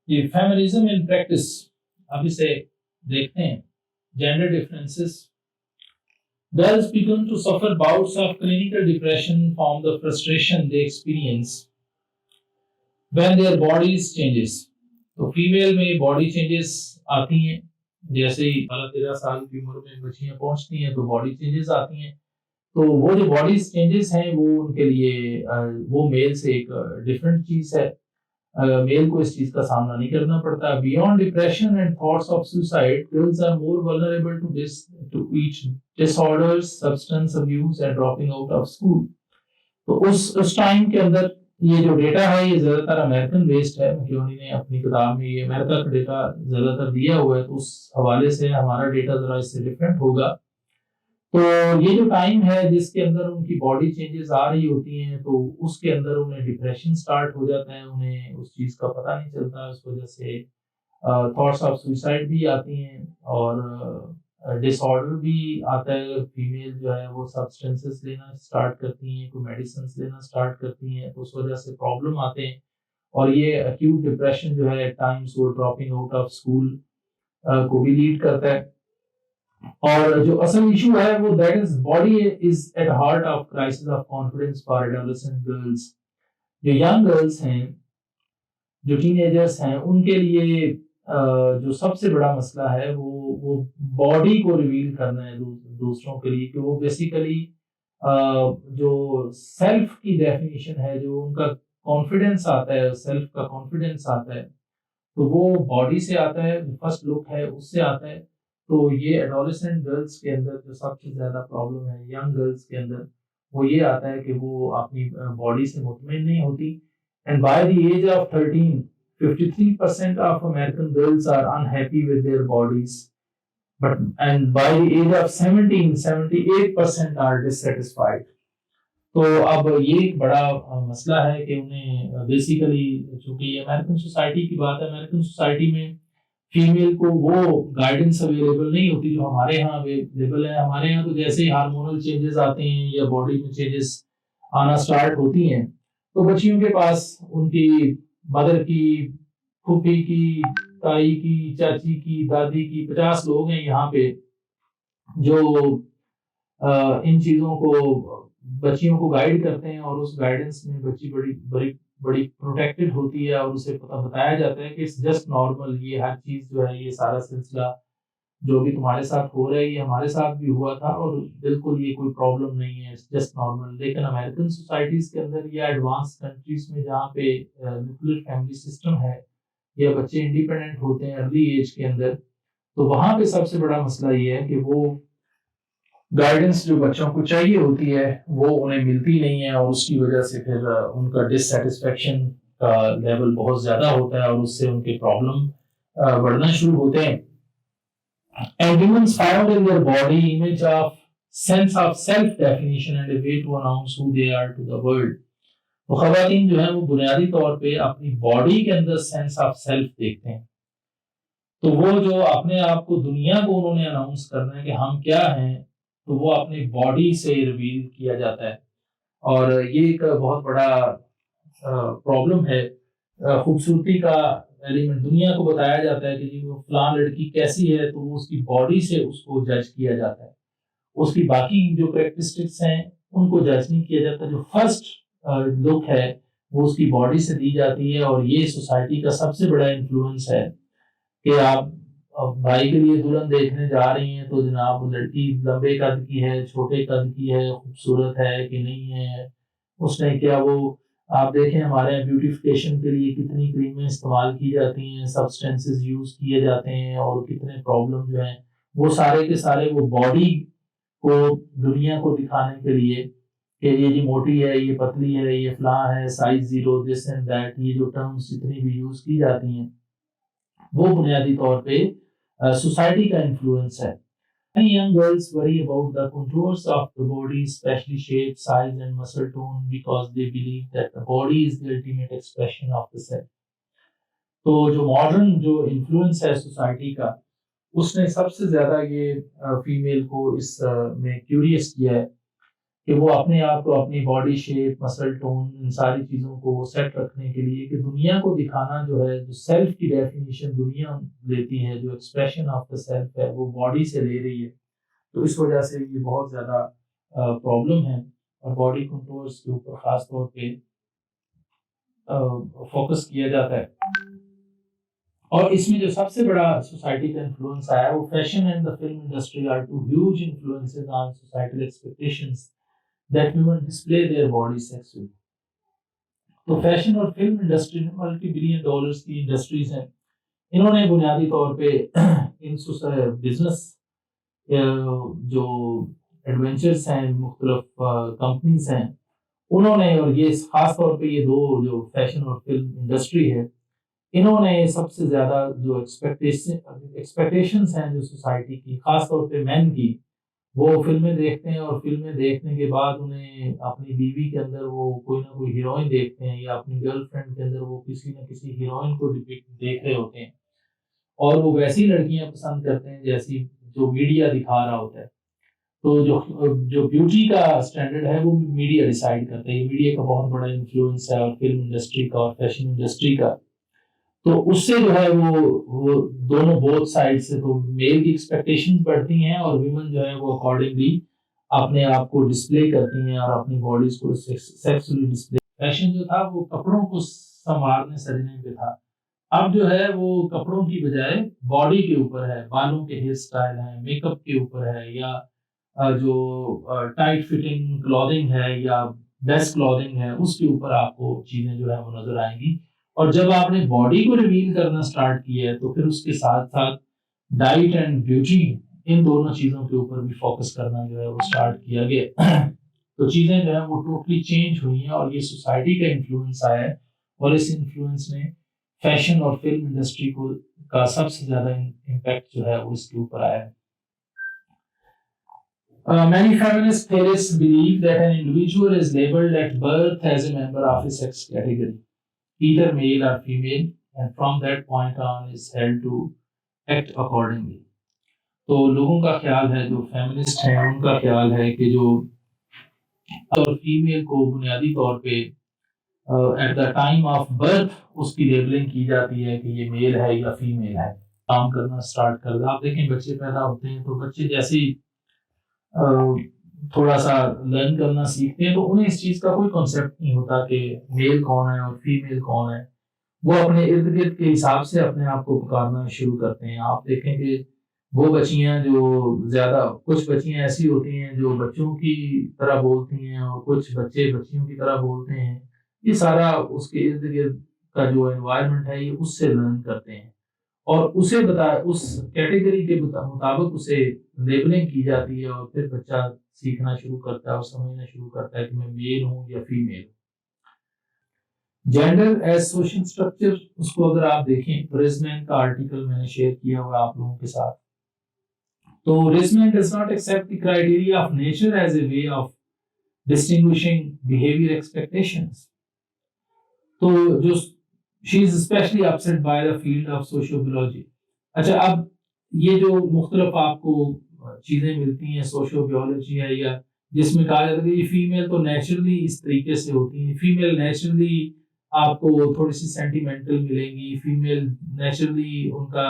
یہ feminism in practice, اب اسے دیکھتے ہیں. Gender differences. Girls begin to suffer bouts of clinical depression from the frustration they experience when their bodies changes. تو female میں body changes آتی ہیں، جیسے ہی 12-13 سال کی عمر میں بچیاں پہنچتی ہیں تو باڈی چینجز آتی ہیں. تو وہ جو باڈی چینجز ہیں وہ ان کے لیے وہ میل سے ایک ڈفرینٹ چیز ہے. میل کو اس چیز کا سامنا نہیں کرنا پڑتا. Beyond depression and thoughts of suicide, girls are more vulnerable to ایچ disorders, substance abuse and dropping out of school. تو اس ٹائم کے اندر یہ جو ڈیٹا ہے یہ زیادہ تر امریکن بیسڈ ہے. میکیونی نے اپنی کتاب میں یہ امریکہ کا ڈیٹا زیادہ تر دیا ہوا ہے، تو اس حوالے سے ہمارا ڈیٹا ذرا اس سے ڈفرینٹ ہوگا. تو یہ جو ٹائم ہے جس کے اندر ان کی باڈی چینجز آ رہی ہوتی ہیں، تو اس کے اندر انہیں ڈپریشن سٹارٹ ہو جاتا ہے، انہیں اس چیز کا پتہ نہیں چلتا. اس وجہ سے تھاٹس آف سوئسائڈ بھی آتی ہیں اور ڈس آرڈر بھی آتا ہے. فیمیل جو ہے وہ سبسٹنسز لینا سٹارٹ کرتی ہیں، کوئی میڈیسنس لینا سٹارٹ کرتی ہیں، تو اس وجہ سے پرابلم آتے ہیں. اور یہ ایکیوٹ ڈپریشن جو ہے ایٹ ٹائمز وہ ڈراپنگ آؤٹ آف اسکول کو بھی لیڈ کرتا ہے. اور جو اصل ایشو ہے وہ that is body is at heart of crisis of confidence for adolescent girls. جو ینگ گرلز ہیں، جو ٹین ایجرس ہیں، ان کے لیے جو سب سے بڑا مسئلہ ہے وہ باڈی کو ریویل کرنا ہے دوسروں کے لیے، کہ وہ بیسیکلی جو سیلف کی ڈیفینیشن ہے، جو ان کا کانفیڈنس آتا ہے، سیلف کا کانفیڈنس آتا ہے، تو وہ باڈی سے آتا ہے. فرسٹ لک ہے اس سے آتا ہے. تو یہ ایڈولسنٹ گرلز کے اندر جو سب سے زیادہ پرابلم ہے ینگ گرلز کے اندر، وہ یہ آتا ہے کہ وہ اپنی باڈی سے مطمئن نہیں ہوتی. And by the age of 13 53% of American girls are unhappy with their bodies, and by the age of 17 78% are dissatisfied. تو اب یہ ایک بڑا مسئلہ ہے کہ انہیں بیسیکلی، چونکہ یہ امریکن سوسائٹی کی بات ہے، امریکن سوسائٹی میں فیمیل کو وہ گائیڈنس اویلیبل نہیں ہوتی جو ہمارے ہاں اویلیبل ہے. ہمارے ہاں تو جیسے ہی ہارمونل چینجز آتے ہیں یا باڈی میں چینجز آنا سٹارٹ ہوتی ہیں، تو بچیوں کے پاس ان کی مدر کی، پھوپھی کی، تائی کی، چاچی کی، دادی کی 50 لوگ ہیں یہاں پہ جو ان چیزوں کو بچیوں کو گائیڈ کرتے ہیں. اور اس گائیڈنس میں بچی بڑی پروٹیکٹڈ ہوتی ہے، اور اسے بتایا جاتا ہے کہ اٹس جسٹ نارمل، یہ ہر چیز جو ہے، یہ سارا سلسلہ جو بھی تمہارے ساتھ ہو رہا ہے یہ ہمارے ساتھ بھی ہوا تھا، اور بالکل یہ کوئی پرابلم نہیں ہے، اٹس جسٹ نارمل. لیکن امریکن سوسائٹیز کے اندر یا ایڈوانس کنٹریز میں جہاں پہ نیوکلیر فیملی سسٹم ہے یا بچے انڈیپینڈنٹ ہوتے ہیں ارلی ایج کے اندر، تو وہاں پہ سب سے بڑا مسئلہ یہ ہے کہ وہ گائیڈنس جو بچوں کو چاہیے ہوتی ہے وہ انہیں ملتی نہیں ہے، اور اس کی وجہ سے پھر ان کا ڈس سیٹسفیکشن کا لیول بہت زیادہ ہوتا ہے، اور اس سے ان کے پرابلم بڑھنا شروع ہوتے ہیں. And humans found in their body image of sense of self definition and a way to announce who they are to the world. تو خواتین جو ہیں وہ بنیادی طور پہ اپنی باڈی کے اندر سینس آف سیلف دیکھتے ہیں. تو وہ جو اپنے آپ کو دنیا کو انہوں نے اناؤنس کرنا ہے کہ ہم کیا ہیں، تو وہ اپنی باڈی سے ریویل کیا جاتا ہے. اور یہ ایک بہت بڑا پرابلم ہے. خوبصورتی کا ایلیمنٹ دنیا کو بتایا جاتا ہے کہ جی وہ فلاں لڑکی کیسی ہے، تو وہ اس کی باڈی سے اس کو جج کیا جاتا ہے. اس کی باقی جو کریکٹرسٹکس ہیں ان کو جج نہیں کیا جاتا. جو فرسٹ لک ہے وہ اس کی باڈی سے دی جاتی ہے. اور یہ سوسائٹی کا سب سے بڑا انفلوئنس ہے کہ آپ بھائی کے لیے دلہن دیکھنے جا رہی ہیں تو جناب وہ لڑکی لمبے قد کی ہے، چھوٹے قد کی ہے، خوبصورت ہے کہ نہیں ہے، اس نے کیا وہ آپ دیکھیں ہمارے یہاں بیوٹیفیکیشن کے لیے کتنی کریمیں استعمال کی جاتی ہیں، سبسٹینسز یوز کیے جاتے ہیں، اور کتنے پرابلم جو ہیں وہ سارے کے سارے وہ باڈی کو دنیا کو دکھانے کے لیے کہ یہ جی موٹی ہے، یہ پتلی ہے، یہ فلاں ہے، سائز 0 دس اینڈ دیٹ، یہ جو ٹرمز جتنی بھی یوز کی جاتی ہیں وہ بنیادی طور پہ سوسائٹی کا انفلوئنس ہے. Many young girls worry about the contours of the body, especially shape, size and muscle tone, because they believe that the body is the ultimate expression of the self. تو جو modern جو influence ہے society کا، اس نے سب سے زیادہ یہ female کو اس میں کیوریس کیا ہے کہ وہ اپنے آپ کو اپنی باڈی شیپ، مسل ٹون، ان ساری چیزوں کو سیٹ رکھنے کے لیے کہ دنیا کو دکھانا جو ہے، جو سیلف کی ڈیفینیشن دنیا لیتی ہے، جو ایکسپریشن آف دا سیلف ہے وہ باڈی سے لے رہی ہے. تو اس وجہ سے یہ بہت زیادہ پرابلم ہے، اور باڈی کنٹرولز کے اوپر خاص طور پہ فوکس کیا جاتا ہے. اور اس میں جو سب سے بڑا سوسائٹی کا انفلوئنس آیا وہ fashion and the film industry are too huge influences on societal expectations that women display their body sexually. تو فیشن اور film industry multi billion dollars کی انڈسٹریز ہیں. انہوں نے بنیادی طور پہ ان بزنس جو ایڈونچرس ہیں، مختلف کمپنیز ہیں، انہوں نے، اور یہ خاص طور پہ یہ دو جو فیشن اور فلم انڈسٹری ہے، انہوں نے سب سے زیادہ جو ایکسپیکٹیشنز ہیں جو سوسائٹی کی، خاص طور پہ مین کی، وہ فلمیں دیکھتے ہیں، اور فلمیں دیکھنے کے بعد انہیں اپنی بیوی کے اندر وہ کوئی نہ کوئی ہیروئن دیکھتے ہیں، یا اپنی گرل فرینڈ کے اندر وہ کسی نہ کسی ہیروئن کو دیکھ رہے ہوتے ہیں، اور وہ ویسی لڑکیاں پسند کرتے ہیں جیسی جو میڈیا دکھا رہا ہوتا ہے. تو جو بیوٹی کا اسٹینڈرڈ ہے وہ میڈیا ڈیسائیڈ کرتا ہے. یہ میڈیا کا بہت بڑا انفلوئنس ہے، اور فلم انڈسٹری کا اور فیشن انڈسٹری کا. تو اس سے جو ہے وہ دونوں بوتھ سائڈ سے تو میل کی ایکسپیکٹیشن بڑھتی ہیں، اور ویمن جو ہے وہ اکارڈنگلی اپنے آپ کو ڈسپلے کرتی ہیں اور اپنی باڈیز کو سیکسولی ڈسپلے. فیشن جو تھا وہ کپڑوں کو سنوارنے سجنے پہ تھا. اب جو ہے وہ کپڑوں کی بجائے باڈی کے اوپر ہے، بالوں کے ہیئر سٹائل ہیں، میک اپ کے اوپر ہے، یا جو ٹائٹ فٹنگ کلودنگ ہے یا بیسٹ کلودنگ ہے، اس کے اوپر آپ کو چیزیں جو ہے وہ نظر آئیں گی. اور جب آپ نے باڈی کو ریویل کرنا سٹارٹ کیا ہے تو پھر اس کے ساتھ ساتھ ڈائٹ اینڈ بیوٹی، ان دونوں چیزوں کے اوپر بھی فوکس کرنا جو ہے وہ سٹارٹ کیا گیا. تو چیزیں جو ہے وہ ٹوٹلی چینج ہوئی ہیں، اور یہ سوسائٹی کا انفلوئنس آیا ہے، اور اس انفلوئنس نے فیشن اور فلم انڈسٹری کو کا سب سے زیادہ امپیکٹ جو ہے وہ اس کے اوپر آیا ہے. Many feminist theorists believe that an individual is labeled at birth as a member of a sex category, either male or female, and from that point on is held to act accordingly. تو لوگوں کا خیال ہے، جو feminist ہیں ان کا خیال ہے کہ جو اور فیمیل کو بنیادی طور پہ at the time of birth اس کی لیبلنگ کی جاتی ہے کہ یہ میل ہے یا فیمیل ہے. کام کرنا سٹارٹ کر دیا. آپ دیکھیں بچے پیدا ہوتے ہیں تو بچے جیسے ہی تھوڑا سا لرن کرنا سیکھتے ہیں تو انہیں اس چیز کا کوئی کانسیپٹ نہیں ہوتا کہ میل کون ہے اور فیمیل کون ہے. وہ اپنے ارد گرد کے حساب سے اپنے آپ کو پکارنا شروع کرتے ہیں. آپ دیکھیں کہ وہ بچیاں جو زیادہ، کچھ بچیاں ایسی ہوتی ہیں جو بچوں کی طرح بولتی ہیں، اور کچھ بچے بچیوں کی طرح بولتے ہیں. یہ سارا اس کے ارد گرد کا جو انوائرمنٹ ہے یہ اس سے لرن کرتے ہیں، اور اسے اس کیٹیگری کے مطابق اسے لیبلنگ کی جاتی ہے، اور پھر بچہ سیکھنا شروع کرتا ہے اور سمجھنا شروع کرتا ہے کہ میں میل ہوں یا فیمیل ہوں. جینڈر ایز سوشل اسٹرکچر، اس کو اگر آپ دیکھیں تو ریزمین کا آرٹیکل میں نے شیئر کیا ہوا آپ لوگوں کے ساتھ. تو Risman does not accept the criteria of nature as a way of distinguishing behaviour expectations. تو جو she is especially upset by the field of sociobiology. اچھا، اب یہ جو مختلف آپ کو چیزیں ملتی ہیں، سوشو بیولوجی ہے، یا جس میں کہا جاتا ہے کہ یہ فیمیل تو نیچرلی اس طریقے سے ہوتی ہیں، فیمیل نیچرلی آپ کو تھوڑی سی سینٹیمنٹل ملیں گی، فیمیل نیچرلی ان کا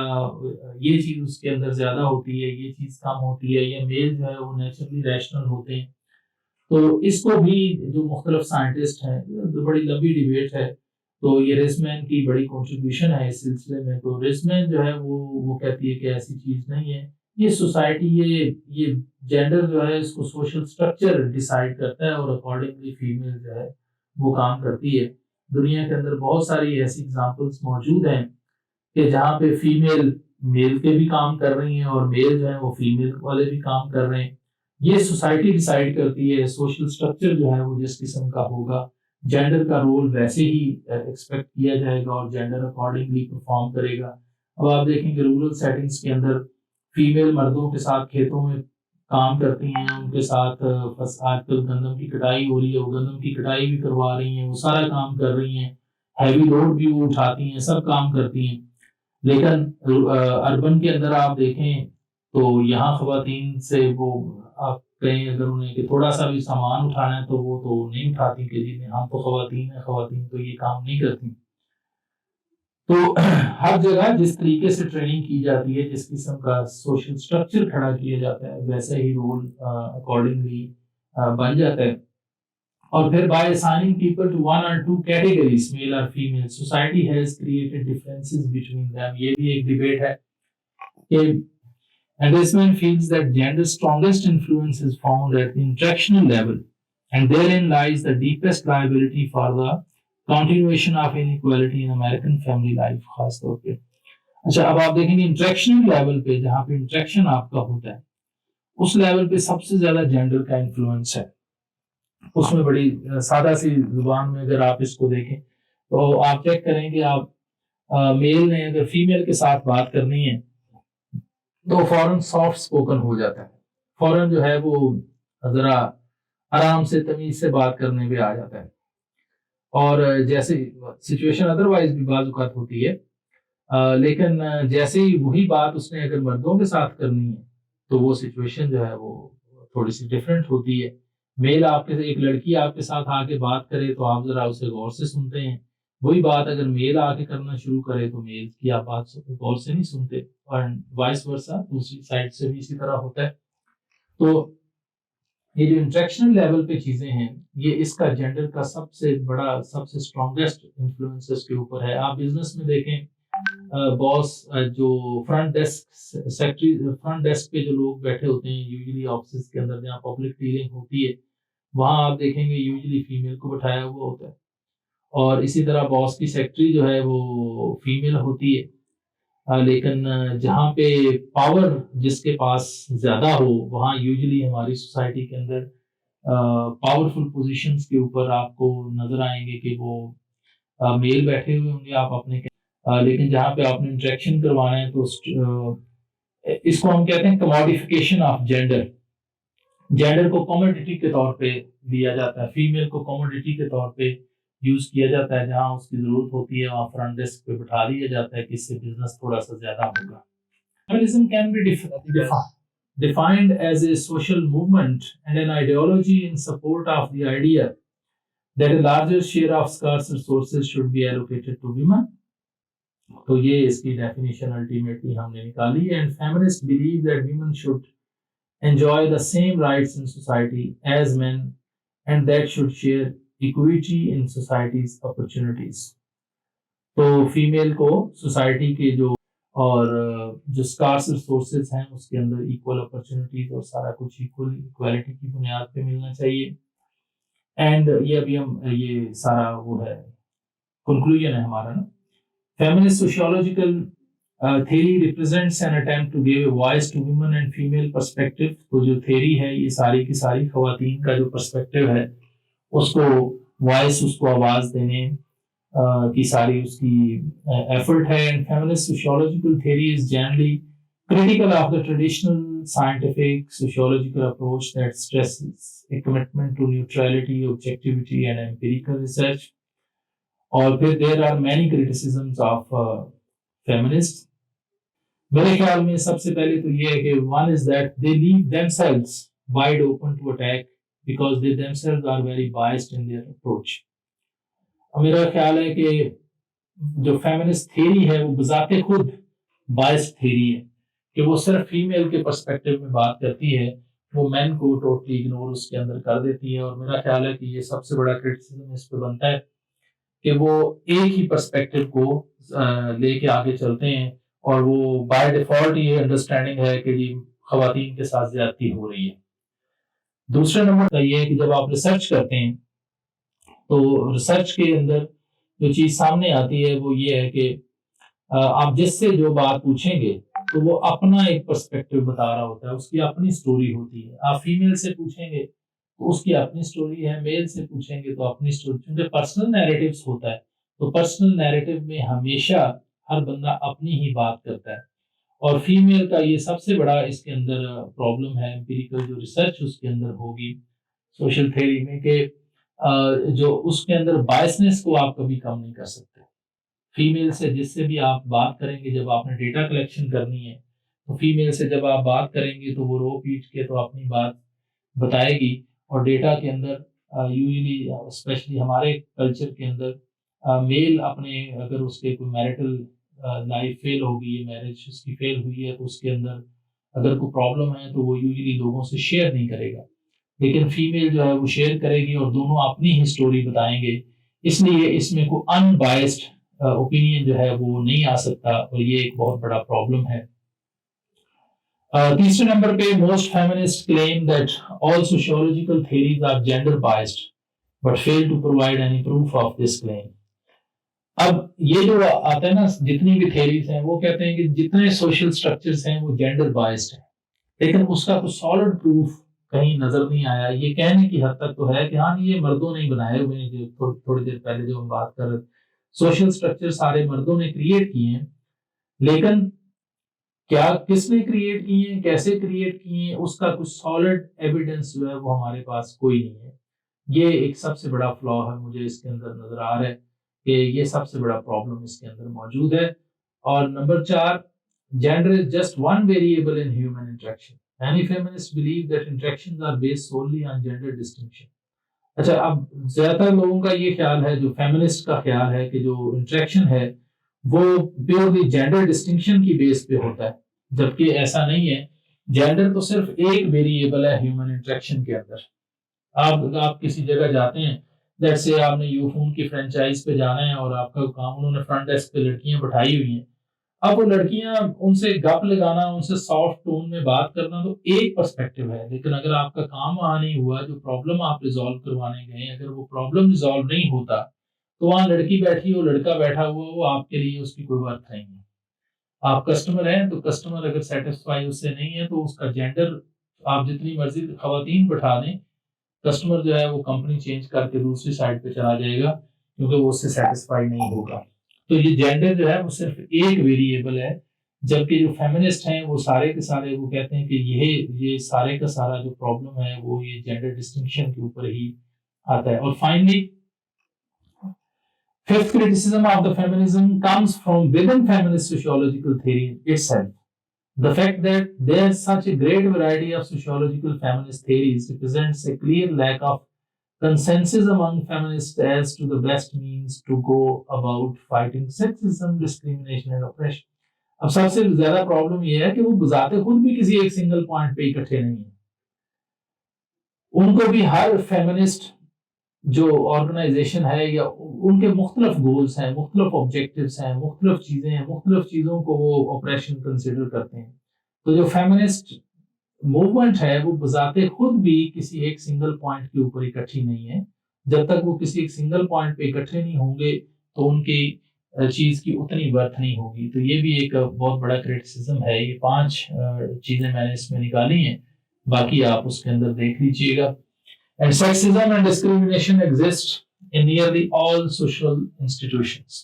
یہ چیز اس کے اندر زیادہ ہوتی ہے، یہ چیز کم ہوتی ہے، یا میل جو ہے وہ نیچرلی ریشنل ہوتے ہیں. تو اس کو بھی جو مختلف سائنٹسٹ ہیں، بڑی لمبی ڈیبیٹ ہے، تو یہ ریزمین کی بڑی کنٹریبیوشن ہے اس سلسلے میں. تو ریزمین جو ہے وہ کہتی ہے کہ ایسی چیز نہیں ہے. یہ سوسائٹی یہ جینڈر جو ہے اس کو سوشل اسٹرکچر ڈیسائیڈ کرتا ہے، اور اکارڈنگلی فیمیل جو ہے وہ کام کرتی ہے. دنیا کے اندر بہت ساری ایسی ایگزامپلس موجود ہیں کہ جہاں پہ فیمیل میل کے بھی کام کر رہی ہیں، اور میل جو ہے وہ فیمیل والے بھی کام کر رہے ہیں. یہ سوسائٹی ڈیسائیڈ کرتی ہے، سوشل اسٹرکچر جو ہے وہ جس قسم کا ہوگا، جینڈر کا رول ویسے ہی ایکسپیکٹ کیا جائے گا، اور جینڈر اکارڈنگلی پرفارم کرے گا. اب آپ دیکھیں کہ رورل سیٹنگز کے اندر فیمیل مردوں کے ساتھ کھیتوں میں کام کرتی ہیں، ان کے ساتھ آج کل گندم کی کٹائی ہو رہی ہے، وہ گندم کی کٹائی بھی کروا رہی ہیں، وہ سارا کام کر رہی ہیں، ہیوی لوڈ بھی وہ اٹھاتی ہیں، سب کام کرتی ہیں. لیکن اربن کے اندر آپ دیکھیں تو یہاں خواتین سے وہ آپ کہیں اگر انہیں کہ تھوڑا سا بھی سامان اٹھانا ہے تو وہ تو نہیں اٹھاتی کہ جی ہم تو خواتین ہیں، خواتین تو یہ کام نہیں کرتی. تو ہر جگہ جس طریقے سے ٹریننگ کی جاتی ہے، جس قسم کا سوشل اسٹرکچر کھڑا کیا جاتا ہے، ویسا ہی رول اکارڈنگلی بن جاتا ہے. اور پھر by assigning people to one or two categories, male or female, society has created differences between them. یہ بھی ایک ڈبیٹ ہے کہ Andesman feels that gender's strongest influence is found at the interactional level, and therein lies the deepest liability for the continuation of inequality in American family life. خاص طور پہ اچھا اب آپ دیکھیں گے انٹریکشنل لیول پہ، جہاں پہ انٹریکشن آپ کا ہوتا ہے، اس لیول پہ سب سے زیادہ جینڈر کا انفلوئنس ہے. اس میں بڑی سادہ سی زبان میں اگر آپ اس کو دیکھیں تو آپ چیک کریں کہ آپ میل نے اگر فیمیل کے ساتھ بات کرنی ہے تو فوراً سافٹ اسپوکن ہو جاتا ہے، فوراً جو ہے وہ ذرا آرام سے تمیز سے بات کرنے پہ آ جاتا ہے. اور جیسے سچویشن ادروائز بھی بعض اوقات ہوتی ہے، لیکن جیسے ہی وہی بات اس نے اگر مردوں کے ساتھ کرنی ہے تو وہ سچویشن جو ہے وہ تھوڑی سی ڈفرینٹ ہوتی ہے. میل آپ کے ایک لڑکی آپ کے ساتھ آ کے بات کرے تو آپ ذرا اسے غور سے سنتے ہیں، وہی بات اگر میل آ کے کرنا شروع کرے تو میل کی آپ بات غور سے نہیں سنتے، اور وائس ورسا دوسری سائڈ سے بھی اسی طرح ہوتا ہے. تو یہ جو انٹریکشنل لیول پہ چیزیں ہیں، یہ اس کا جینڈر کا سب سے بڑا، سب سے اسٹرانگیسٹ انفلوئنس اس کے اوپر ہے. آپ بزنس میں دیکھیں باس جو front desk secretary, front desk پہ جو لوگ بیٹھے ہوتے ہیں یوزلی آفسز کے اندر جہاں پبلک ڈیلنگ ہوتی ہے، وہاں آپ دیکھیں گے یوزلی فیمیل کو بٹھایا ہوا ہوتا ہے. اور اسی طرح باس کی سیکٹری جو ہے وہ فیمیل ہوتی ہے، لیکن جہاں پہ پاور جس کے پاس زیادہ ہو وہاں یوزلی ہماری سوسائٹی کے اندر پاورفل پوزیشنز کے اوپر آپ کو نظر آئیں گے کہ وہ میل بیٹھے ہوئے ہوں گے. آپ اپنے لیکن جہاں پہ آپ نے انٹریکشن کروانا ہے تو اس کو ہم کہتے ہیں کموڈیفیکیشن آف جینڈر. جینڈر کو کموڈیٹی کے طور پہ دیا جاتا ہے، فیمیل کو کموڈیٹی کے طور پہ یوز کیا جاتا ہے. جہاں اس کی ضرورت ہوتی ہے وہاں فرنٹ ڈیسک پہ بٹھا دیا جاتا ہے کہ اس سے بزنس تھوڑا سا زیادہ ہوگا. Feminism can be defined as a social movement and an ideology in support of the idea that a larger share of scarce resources should be allocated to women. تو یہ اس کی ڈیفینیشن الٹیمیٹلی ہم نے نکالی ہے. And feminists believe that women should enjoy the same rights in society as men and that should share equity in society's opportunities. تو female کو society کے جو اور جو اسکارس ریسورسز ہیں اس کے اندر ایکول اپرچونیٹیز اور سارا کچھ ایکوالٹی کی بنیاد پہ ملنا چاہیے. اینڈ یہ ابھی ہم یہ سارا وہ ہے کنکلوژن ہے ہمارا نا. Feminist sociological theory represents an attempt to give a voice to women and female perspective. تو جو تھیری ہے یہ ساری کی ساری خواتین کا جو پرسپیکٹو ہے اس کو وائس، اس کو آواز دینے کی ساری اس کی ایفرٹ ہے. And feminist sociological theory is generally critical of the traditional scientific sociological approach that stresses a commitment to neutrality, objectivity and empirical research. اور پھر there are many criticisms of feminists. میرے خیال میں سب سے پہلے تو یہ ہے کہ one is that they leave themselves wide open to attack because they themselves are very biased in their approach. میرا خیال ہے کہ جو feminist theory ہے وہ بذات خود biased theory ہے کہ وہ صرف فیمیل کے پرسپیکٹو میں بات کرتی ہے، وہ مین کو ٹوٹلی اگنور اس کے اندر کر دیتی ہے. اور میرا خیال ہے کہ یہ سب سے بڑا criticism اس پہ بنتا ہے کہ وہ ایک ہی پرسپیکٹو کو لے کے آگے چلتے ہیں اور وہ بائی ڈیفالٹ یہ انڈرسٹینڈنگ ہے کہ جی خواتین کے ساتھ زیادتی ہو رہی ہے. دوسرے نمبر کا یہ ہے کہ جب آپ ریسرچ کرتے ہیں تو ریسرچ کے اندر جو چیز سامنے آتی ہے وہ یہ ہے کہ آپ جس سے جو بات پوچھیں گے تو وہ اپنا ایک پرسپیکٹو بتا رہا ہوتا ہے، اس کی اپنی سٹوری ہوتی ہے. آپ فیمیل سے پوچھیں گے تو اس کی اپنی سٹوری ہے، میل سے پوچھیں گے تو اپنی سٹوری. کیونکہ پرسنل نیریٹیوز ہوتا ہے تو پرسنل نیریٹیو میں ہمیشہ ہر بندہ اپنی ہی بات کرتا ہے. اور فیمیل کا یہ سب سے بڑا اس کے اندر پرابلم ہے، امپیریکل جو ریسرچ اس کے اندر ہوگی سوشل تھیوری میں، کہ جو اس کے اندر بائسنس کو آپ کبھی کم نہیں کر سکتے. فیمیل سے جس سے بھی آپ بات کریں گے، جب آپ نے ڈیٹا کلیکشن کرنی ہے تو فیمیل سے جب آپ بات کریں گے تو وہ رو پیٹ کے تو اپنی بات بتائے گی. اور ڈیٹا کے اندر یوزلی اسپیشلی ہمارے کلچر کے اندر میل اپنے اگر اس کے کوئی میرٹل لائف فیل ہوگی, میرج اس کی فیل ہوئی ہے, تو اس کے اندر اگر کوئی پرابلم ہے تو وہ یوزلی لوگوں سے شیئر نہیں کرے گا, لیکن فیمیل جو ہے وہ شیئر کرے گی اور دونوں اپنی ہسٹوری بتائیں گے. اس لیے اس میں کوئی ان بائسڈ اوپینین جو ہے وہ نہیں آ سکتا, اور یہ ایک بہت بڑا پرابلم ہے. تیسرے نمبر پہ most feminist claim that all sociological theories are gender biased but fail to provide any proof of this claim. اب یہ جو آتا ہے نا, جتنی بھی تھیریز ہیں وہ کہتے ہیں کہ جتنے سوشل سٹرکچرز ہیں وہ جینڈر بائسڈ ہیں, لیکن اس کا کوئی سالڈ پروف کہیں نظر نہیں آیا. یہ کہنے کی حد تک تو ہے کہ ہاں یہ مردوں نے بنائے ہوئے ہیں, جو تھوڑی دیر پہلے جو ہم بات کر رہے, سوشل سٹرکچر سارے مردوں نے کریٹ کیے ہیں, لیکن کیا کس نے کریٹ کیے ہیں, کیسے کریٹ کیے ہیں, اس کا کچھ سالڈ ایویڈنس جو ہے وہ ہمارے پاس کوئی نہیں ہے. یہ ایک سب سے بڑا فلا ہے, مجھے اس کے اندر نظر آ رہا ہے کہ یہ سب سے بڑا پرابلم اس کے اندر موجود ہے. اور number 4, gender is just one variable in human interaction. Many feminists believe that interactions are based solely on gender distinction. اچھا, اب زیادہ تر لوگوں کا یہ خیال ہے, جو فیمنسٹ کا خیال ہے, کہ جو انٹریکشن ہے وہ پیورلی جینڈر ڈسٹنکشن کی بیس پہ ہوتا ہے, جبکہ ایسا نہیں ہے. جینڈر تو صرف ایک ویریبل ہے ہیومن انٹریکشن کے اندر. آپ کسی جگہ جاتے ہیں, جیسے آپ نے یو فون کی فرینچائز پہ جانا ہے اور آپ کا کام, انہوں نے فرنٹ ڈیسک پہ لڑکیاں بٹھائی ہوئی ہیں. اب وہ لڑکیاں, ان سے گپ لگانا, ان سے سافٹ ٹون میں بات کرنا تو ایک پرسپیکٹو ہے, لیکن اگر آپ کا کام وہاں نہیں ہوا, جو پرابلم آپ ریزالو کروانے گئے, اگر وہ پرابلم ریزالو نہیں ہوتا تو وہاں لڑکی بیٹھی ہو, لڑکا بیٹھا ہوا, وہ آپ کے لیے اس کی کوئی ورتھ نہیں ہے. آپ کسٹمر ہیں تو کسٹمر اگر سیٹسفائی اس سے نہیں ہے تو اس کا جینڈر آپ جتنی مرضی خواتین بٹھا دیں, کسٹمر جو ہے وہ کمپنی چینج کر کے دوسری سائڈ پہ چلا جائے گا, کیونکہ وہ اس سے سیٹسفائی نہیں ہوگا. تو یہ جینڈر جو ہے وہ صرف ایک ویریبل ہے, جبکہ جو فیمنسٹ ہیں وہ سارے کے سارے وہ کہتے ہیں کہ یہ سارے کا سارا جو پرابلم ہے وہ یہ جینڈر ڈسٹنکشن کے اوپر ہی آتا ہے. اور finally fifth criticism of the feminism comes from within feminist sociological theory itself. The fact that there is such a great variety of sociological feminist theories represents a clear lack of consensus among feminists as to the best means to go about fighting sexism, discrimination and oppression. اب سب سے زیادہ problem یہ ہے کہ وہ بذات خود بھی کسی ایک سنگل پوائنٹ پہ اکٹھے نہیں ہیں. ان کو بھی ہر فیمنسٹ جو آرگنائزیشن ہے یا ان کے مختلف گولز ہیں, مختلف آبجیکٹیوز ہیں, مختلف چیزیں ہیں, مختلف چیزوں کو وہ آپریشن کنسیڈر کرتے ہیں. تو جو فیمنسٹ موومنٹ ہے وہ بذات خود بھی کسی ایک سنگل پوائنٹ کے اوپر اکٹھی نہیں ہے. جب تک وہ کسی ایک سنگل پوائنٹ پہ اکٹھے نہیں ہوں گے تو ان کی چیز کی اتنی ورتھ نہیں ہوگی. تو یہ بھی ایک بہت بڑا کریٹیسزم ہے. یہ 5 چیزیں میں نے اس میں نکالی ہیں, باقی آپ اس کے اندر دیکھ لیجیے گا. And sexism and discrimination exist in nearly all social institutions.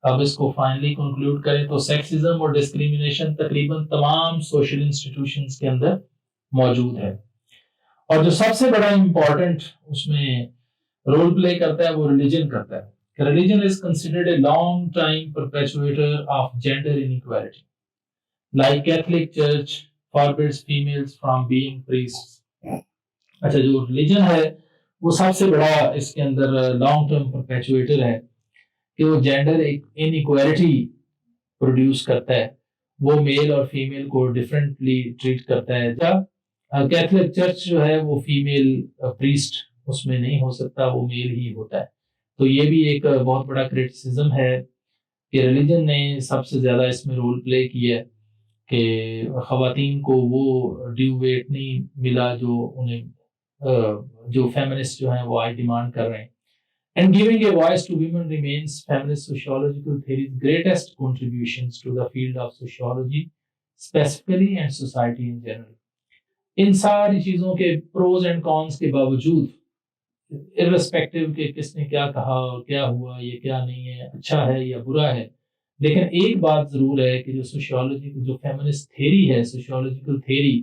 اب اس کو فائنلی کنکلوڈ کریں تو سیکسزم اور ڈسکریمنیشن تقریباً تمام سوشل انسٹیٹیوشنز کے اندر موجود ہے. اور جو سب سے بڑا امپورٹنٹ اس میں رول پلے کرتا ہے وہ ریلیجن کرتا ہے. Religion is considered a long time perpetuator of gender inequality. Like Catholic Church forbids females from being priests. اچھا, جو ریلیجن ہے وہ سب سے بڑا اس کے اندر لانگ ٹرم پرپیچویٹر ہے کہ وہ جینڈر انیکوالٹی پروڈیوس کرتا ہے, وہ میل اور فیمیل کو ڈفرینٹلی ٹریٹ کرتا ہے. کیتھولک چرچ جو ہے وہ فیمیل پریسٹ اس میں نہیں ہو سکتا, وہ میل ہی ہوتا ہے. تو یہ بھی ایک بہت بڑا کریٹیسزم ہے کہ ریلیجن نے سب سے زیادہ اس میں رول پلے کیا ہے کہ خواتین کو وہ ڈیو ویٹ نہیں ملا جو انہیں جو فیمنسٹ جو ہیں وہ آج ڈیمانڈ کر رہے ہیں. And giving a voice to women remains feminist sociological theory's greatest contributions to the field of sociology specifically and society in general. ان ساری چیزوں کے پروز اینڈ کونس کے باوجود, irrespective کہ کس نے کیا کہا اور کیا ہوا, یہ کیا نہیں ہے, اچھا ہے یا برا ہے, لیکن ایک بات ضرور ہے کہ جو سوشیولوجی جو فیمنسٹ تھیری ہے, سوشیولوجیکل تھیری,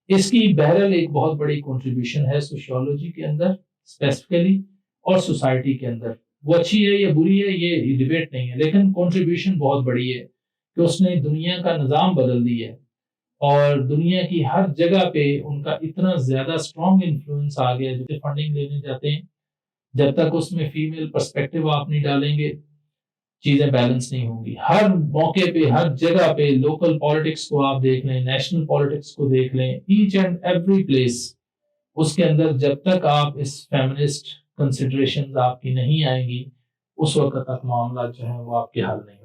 اس کی بہرحال ایک بہت بڑی کنٹریبیوشن ہے سوشیولوجی کے اندر اسپیسیفکلی اور سوسائٹی کے اندر. وہ اچھی ہے یا بری ہے یہ ڈیبیٹ نہیں ہے, لیکن کنٹریبیوشن بہت بڑی ہے کہ اس نے دنیا کا نظام بدل دی ہے. اور دنیا کی ہر جگہ پہ ان کا اتنا زیادہ اسٹرانگ انفلوئنس آ گیا جو فنڈنگ لینے جاتے ہیں، جب تک اس میں فیمیل پرسپیکٹو آپ نہیں ڈالیں گے چیزیں بیلنس نہیں ہوں گی. ہر موقع پہ ہر جگہ پہ لوکل پالیٹکس کو آپ دیکھ لیں، نیشنل پالیٹکس کو دیکھ لیں، ایچ اینڈ ایوری پلیس اس کے اندر جب تک آپ اس فیمنسٹ کنسیڈریشنز آپ کی نہیں آئیں گی اس وقت تک معاملات جو ہیں وہ آپ کے حل نہیں